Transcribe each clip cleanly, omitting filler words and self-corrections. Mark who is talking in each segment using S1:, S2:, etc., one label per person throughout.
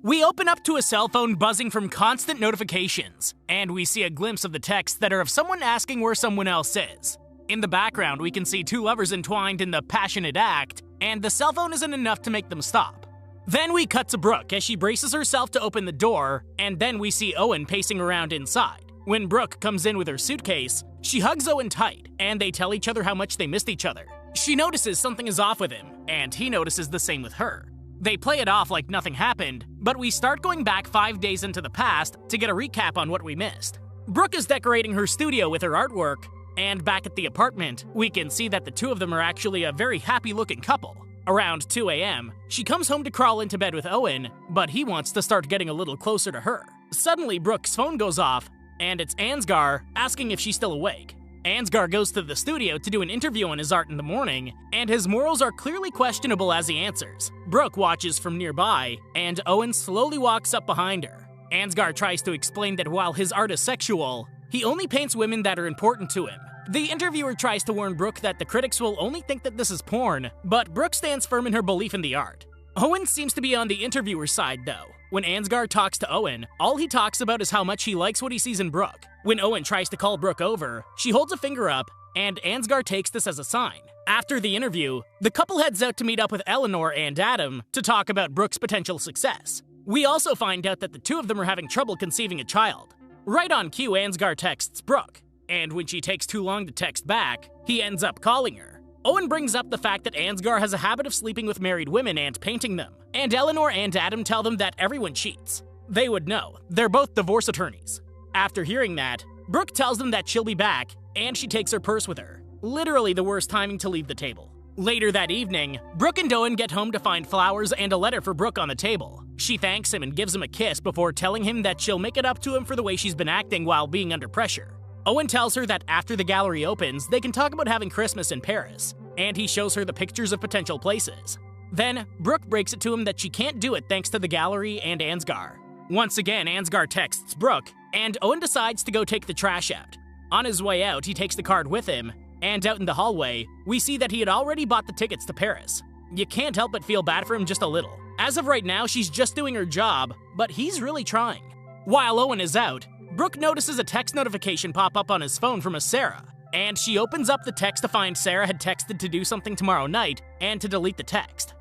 S1: We open up to a cell phone buzzing from constant notifications, and we see a glimpse of the texts that are of someone asking where someone else is. In the background, we can see two lovers entwined in the passionate act, and the cell phone isn't enough to make them stop. Then we cut to Brooke as she braces herself to open the door, and then we see Owen pacing around inside. When Brooke comes in with her suitcase, she hugs Owen tight, and they tell each other how much they missed each other. She notices something is off with him, and he notices the same with her. They play it off like nothing happened, but we start going back 5 days into the past to get a recap on what we missed. Brooke is decorating her studio with her artwork, and back at the apartment, we can see that the two of them are actually a very happy-looking couple. Around 2 a.m., she comes home to crawl into bed with Owen, but he wants to start getting a little closer to her. Suddenly, Brooke's phone goes off, and it's Ansgar asking if she's still awake. Ansgar goes to the studio to do an interview on his art in the morning, and his morals are clearly questionable as he answers. Brooke watches from nearby, and Owen slowly walks up behind her. Ansgar tries to explain that while his art is sexual, he only paints women that are important to him. The interviewer tries to warn Brooke that the critics will only think that this is porn, but Brooke stands firm in her belief in the art. Owen seems to be on the interviewer's side, though. When Ansgar talks to Owen, all he talks about is how much he likes what he sees in Brooke. When Owen tries to call Brooke over, she holds a finger up, and Ansgar takes this as a sign. After the interview, the couple heads out to meet up with Eleanor and Adam to talk about Brooke's potential success. We also find out that the two of them are having trouble conceiving a child. Right on cue, Ansgar texts Brooke, and when she takes too long to text back, he ends up calling her. Owen brings up the fact that Ansgar has a habit of sleeping with married women and painting them, and Eleanor and Adam tell them that everyone cheats. They would know. They're both divorce attorneys. After hearing that, Brooke tells them that she'll be back, and she takes her purse with her. Literally the worst timing to leave the table. Later that evening, Brooke and Owen get home to find flowers and a letter for Brooke on the table. She thanks him and gives him a kiss before telling him that she'll make it up to him for the way she's been acting while being under pressure. Owen tells her that after the gallery opens, they can talk about having Christmas in Paris, and he shows her the pictures of potential places. Then, Brooke breaks it to him that she can't do it thanks to the gallery and Ansgar. Once again, Ansgar texts Brooke, and Owen decides to go take the trash out. On his way out, he takes the card with him, and out in the hallway, we see that he had already bought the tickets to Paris. You can't help but feel bad for him just a little. As of right now, she's just doing her job, but he's really trying. While Owen is out, Brooke notices a text notification pop up on his phone from a Sarah, and she opens up the text to find Sarah had texted to do something tomorrow night and to delete the text.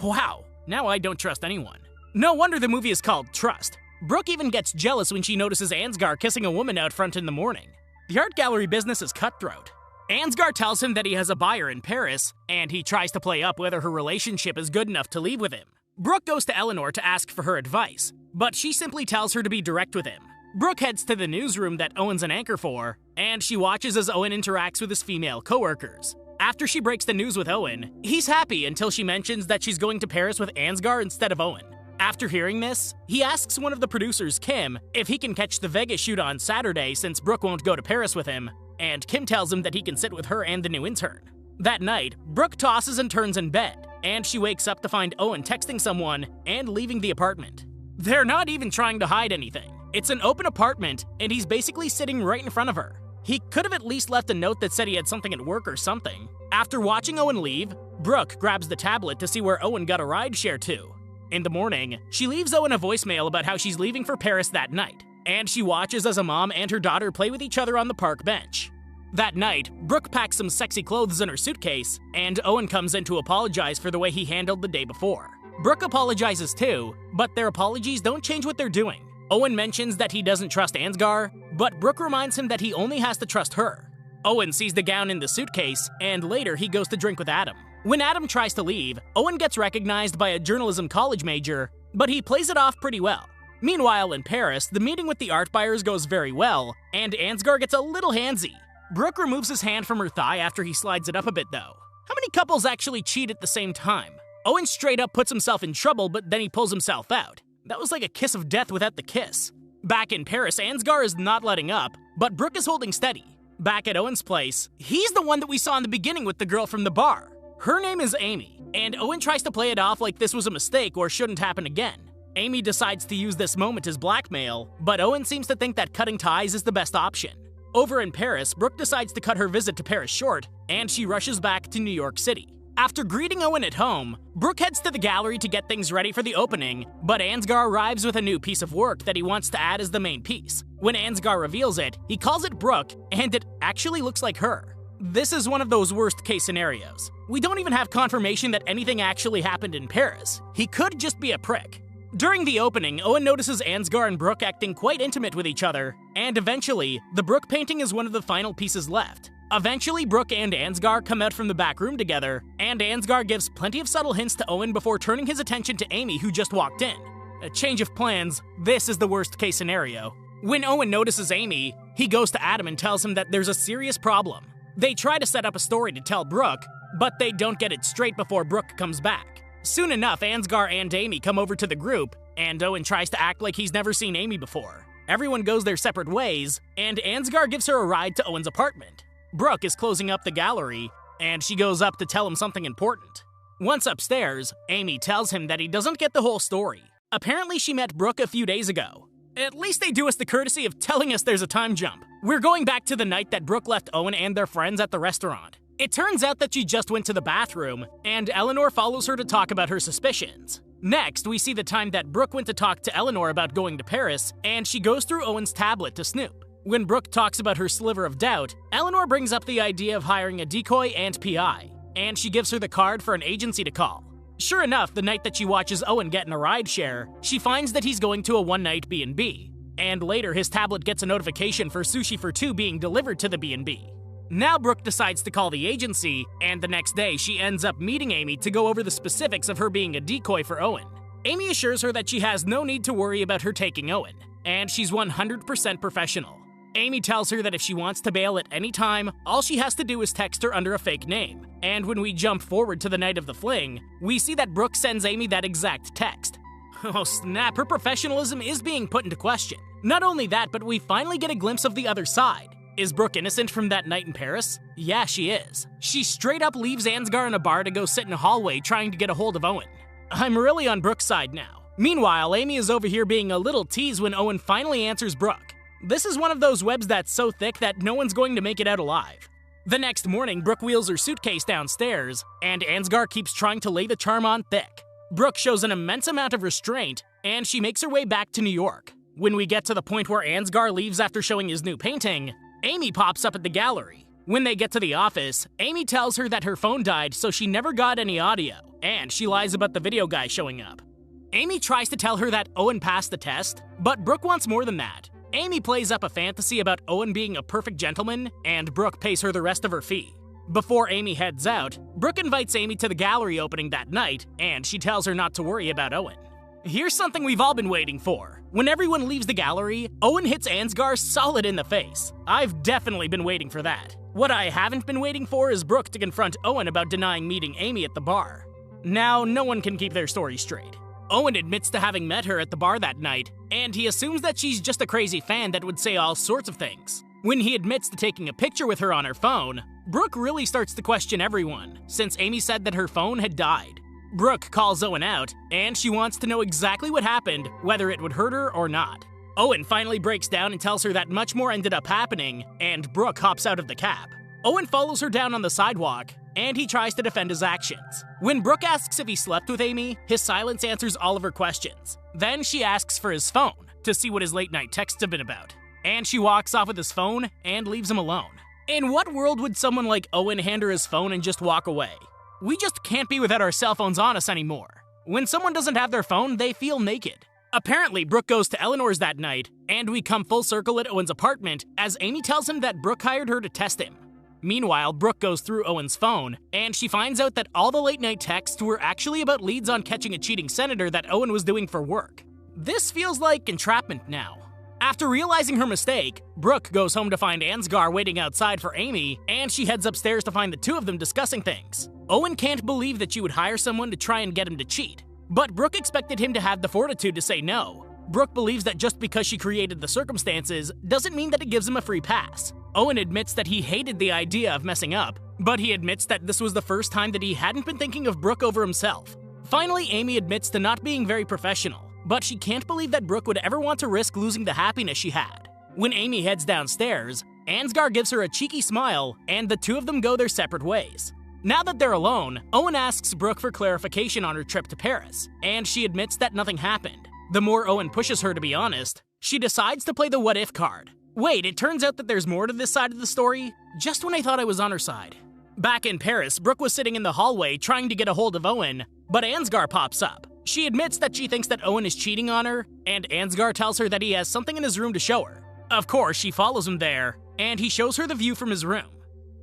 S1: Wow, now I don't trust anyone. No wonder the movie is called Trust. Brooke even gets jealous when she notices Ansgar kissing a woman out front in the morning. The art gallery business is cutthroat. Ansgar tells him that he has a buyer in Paris, and he tries to play up whether her relationship is good enough to leave with him. Brooke goes to Eleanor to ask for her advice, but she simply tells her to be direct with him. Brooke heads to the newsroom that Owen's an anchor for, and she watches as Owen interacts with his female coworkers. After she breaks the news with Owen, he's happy until she mentions that she's going to Paris with Ansgar instead of Owen. After hearing this, he asks one of the producers, Kim, if he can catch the Vegas shoot on Saturday since Brooke won't go to Paris with him, and Kim tells him that he can sit with her and the new intern. That night, Brooke tosses and turns in bed, and she wakes up to find Owen texting someone and leaving the apartment. They're not even trying to hide anything. It's an open apartment, and he's basically sitting right in front of her. He could have at least left a note that said he had something at work or something. After watching Owen leave, Brooke grabs the tablet to see where Owen got a rideshare to. In the morning, she leaves Owen a voicemail about how she's leaving for Paris that night, and she watches as a mom and her daughter play with each other on the park bench. That night, Brooke packs some sexy clothes in her suitcase, and Owen comes in to apologize for the way he handled the day before. Brooke apologizes too, but their apologies don't change what they're doing. Owen mentions that he doesn't trust Ansgar, but Brooke reminds him that he only has to trust her. Owen sees the gown in the suitcase, and later he goes to drink with Adam. When Adam tries to leave, Owen gets recognized by a journalism college major, but he plays it off pretty well. Meanwhile, in Paris, the meeting with the art buyers goes very well, and Ansgar gets a little handsy. Brooke removes his hand from her thigh after he slides it up a bit though. How many couples actually cheat at the same time? Owen straight up puts himself in trouble, but then he pulls himself out. That was like a kiss of death without the kiss. Back in Paris, Ansgar is not letting up, but Brooke is holding steady. Back at Owen's place, he's the one that we saw in the beginning with the girl from the bar. Her name is Amy, and Owen tries to play it off like this was a mistake or shouldn't happen again. Amy decides to use this moment as blackmail, but Owen seems to think that cutting ties is the best option. Over in Paris, Brooke decides to cut her visit to Paris short, and she rushes back to New York City. After greeting Owen at home, Brooke heads to the gallery to get things ready for the opening, but Ansgar arrives with a new piece of work that he wants to add as the main piece. When Ansgar reveals it, he calls it Brooke, and it actually looks like her. This is one of those worst-case scenarios. We don't even have confirmation that anything actually happened in Paris. He could just be a prick. During the opening, Owen notices Ansgar and Brooke acting quite intimate with each other, and eventually, the Brooke painting is one of the final pieces left. Eventually, Brooke and Ansgar come out from the back room together, and Ansgar gives plenty of subtle hints to Owen before turning his attention to Amy, who just walked in. A change of plans, this is the worst-case scenario. When Owen notices Amy, he goes to Adam and tells him that there's a serious problem. They try to set up a story to tell Brooke, but they don't get it straight before Brooke comes back. Soon enough, Ansgar and Amy come over to the group, and Owen tries to act like he's never seen Amy before. Everyone goes their separate ways, and Ansgar gives her a ride to Owen's apartment. Brooke is closing up the gallery, and she goes up to tell him something important. Once upstairs, Amy tells him that he doesn't get the whole story. Apparently she met Brooke a few days ago. At least they do us the courtesy of telling us there's a time jump. We're going back to the night that Brooke left Owen and their friends at the restaurant. It turns out that she just went to the bathroom, and Eleanor follows her to talk about her suspicions. Next, we see the time that Brooke went to talk to Eleanor about going to Paris, and she goes through Owen's tablet to snoop. When Brooke talks about her sliver of doubt, Eleanor brings up the idea of hiring a decoy and PI, and she gives her the card for an agency to call. Sure enough, the night that she watches Owen get in a rideshare, she finds that he's going to a one-night B&B, and later his tablet gets a notification for sushi for two being delivered to the B&B. Now Brooke decides to call the agency, and the next day she ends up meeting Amy to go over the specifics of her being a decoy for Owen. Amy assures her that she has no need to worry about her taking Owen, and she's 100% professional. Amy tells her that if she wants to bail at any time, all she has to do is text her under a fake name. And when we jump forward to the night of the fling, we see that Brooke sends Amy that exact text. Oh snap, her professionalism is being put into question. Not only that, but we finally get a glimpse of the other side. Is Brooke innocent from that night in Paris? Yeah, she is. She straight up leaves Ansgar in a bar to go sit in a hallway trying to get a hold of Owen. I'm really on Brooke's side now. Meanwhile, Amy is over here being a little teased when Owen finally answers Brooke. This is one of those webs that's so thick that no one's going to make it out alive. The next morning, Brooke wheels her suitcase downstairs, and Ansgar keeps trying to lay the charm on thick. Brooke shows an immense amount of restraint, and she makes her way back to New York. When we get to the point where Ansgar leaves after showing his new painting, Amy pops up at the gallery. When they get to the office, Amy tells her that her phone died, so she never got any audio, and she lies about the video guy showing up. Amy tries to tell her that Owen passed the test, but Brooke wants more than that. Amy plays up a fantasy about Owen being a perfect gentleman, and Brooke pays her the rest of her fee. Before Amy heads out, Brooke invites Amy to the gallery opening that night, and she tells her not to worry about Owen. Here's something we've all been waiting for. When everyone leaves the gallery, Owen hits Ansgar solid in the face. I've definitely been waiting for that. What I haven't been waiting for is Brooke to confront Owen about denying meeting Amy at the bar. Now, no one can keep their story straight. Owen admits to having met her at the bar that night, and he assumes that she's just a crazy fan that would say all sorts of things. When he admits to taking a picture with her on her phone, Brooke really starts to question everyone, since Amy said that her phone had died. Brooke calls Owen out, and she wants to know exactly what happened, whether it would hurt her or not. Owen finally breaks down and tells her that much more ended up happening, and Brooke hops out of the cab. Owen follows her down on the sidewalk, and he tries to defend his actions. When Brooke asks if he slept with Amy, his silence answers all of her questions. Then she asks for his phone, to see what his late-night texts have been about. And she walks off with his phone and leaves him alone. In what world would someone like Owen hand her his phone and just walk away? We just can't be without our cell phones on us anymore. When someone doesn't have their phone, they feel naked. Apparently, Brooke goes to Eleanor's that night, and we come full circle at Owen's apartment as Amy tells him that Brooke hired her to test him. Meanwhile, Brooke goes through Owen's phone, and she finds out that all the late-night texts were actually about leads on catching a cheating senator that Owen was doing for work. This feels like entrapment now. After realizing her mistake, Brooke goes home to find Ansgar waiting outside for Amy, and she heads upstairs to find the two of them discussing things. Owen can't believe that she would hire someone to try and get him to cheat, but Brooke expected him to have the fortitude to say no. Brooke believes that just because she created the circumstances doesn't mean that it gives him a free pass. Owen admits that he hated the idea of messing up, but he admits that this was the first time that he hadn't been thinking of Brooke over himself. Finally, Amy admits to not being very professional, but she can't believe that Brooke would ever want to risk losing the happiness she had. When Amy heads downstairs, Ansgar gives her a cheeky smile, and the two of them go their separate ways. Now that they're alone, Owen asks Brooke for clarification on her trip to Paris, and she admits that nothing happened. The more Owen pushes her to be honest, she decides to play the what-if card. Wait, it turns out that there's more to this side of the story? Just when I thought I was on her side. Back in Paris, Brooke was sitting in the hallway trying to get a hold of Owen, but Ansgar pops up. She admits that she thinks that Owen is cheating on her, and Ansgar tells her that he has something in his room to show her. Of course, she follows him there, and he shows her the view from his room.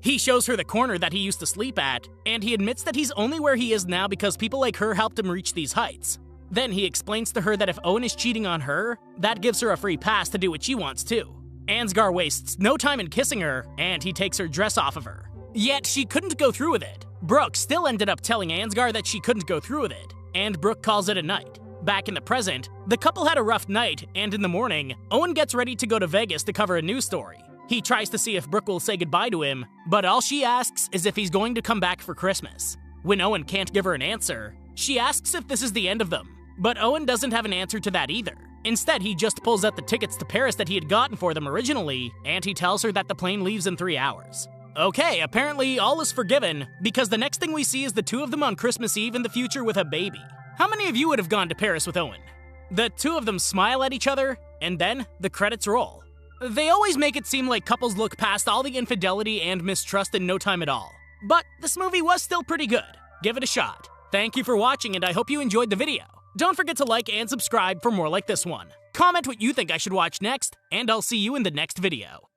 S1: He shows her the corner that he used to sleep at, and he admits that he's only where he is now because people like her helped him reach these heights. Then he explains to her that if Owen is cheating on her, that gives her a free pass to do what she wants too. Ansgar wastes no time in kissing her, and he takes her dress off of her. Yet she couldn't go through with it. Brooke still ended up telling Ansgar that she couldn't go through with it, and Brooke calls it a night. Back in the present, the couple had a rough night, and in the morning, Owen gets ready to go to Vegas to cover a news story. He tries to see if Brooke will say goodbye to him, but all she asks is if he's going to come back for Christmas. When Owen can't give her an answer, she asks if this is the end of them. But Owen doesn't have an answer to that either. Instead, he just pulls out the tickets to Paris that he had gotten for them originally, and he tells her that the plane leaves in 3 hours. Okay, apparently all is forgiven, because the next thing we see is the two of them on Christmas Eve in the future with a baby. How many of you would have gone to Paris with Owen? The two of them smile at each other, and then the credits roll. They always make it seem like couples look past all the infidelity and mistrust in no time at all. But this movie was still pretty good. Give it a shot. Thank you for watching, and I hope you enjoyed the video. Don't forget to like and subscribe for more like this one. Comment what you think I should watch next, and I'll see you in the next video.